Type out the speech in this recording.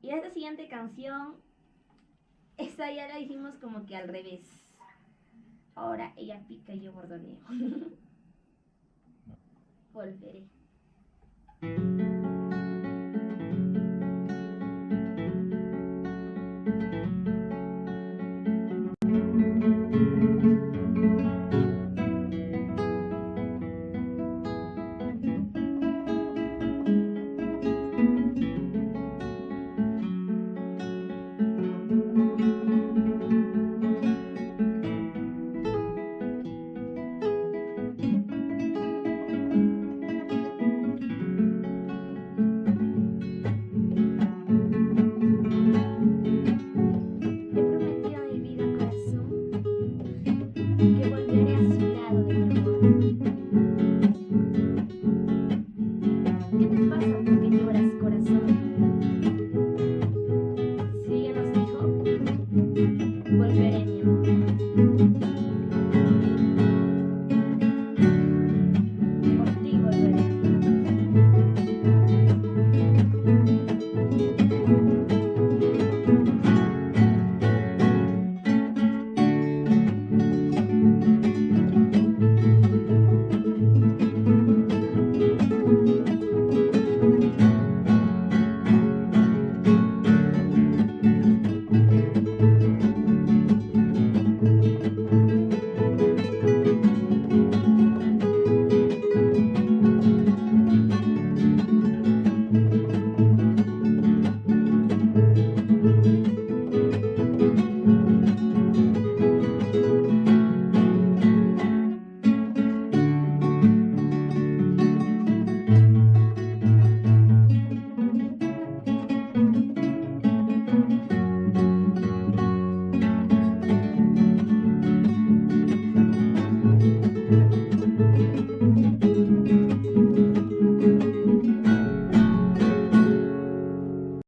Y esta siguiente canción, esta ya la hicimos como que al revés. Ahora ella pica y yo bordoneo. Volveré. He prometido a mi vida, corazón, que volveré a su lado de mi amor. ¿Qué te pasa? ¿Por qué lloras, corazón? Si ella nos dijo, volveré.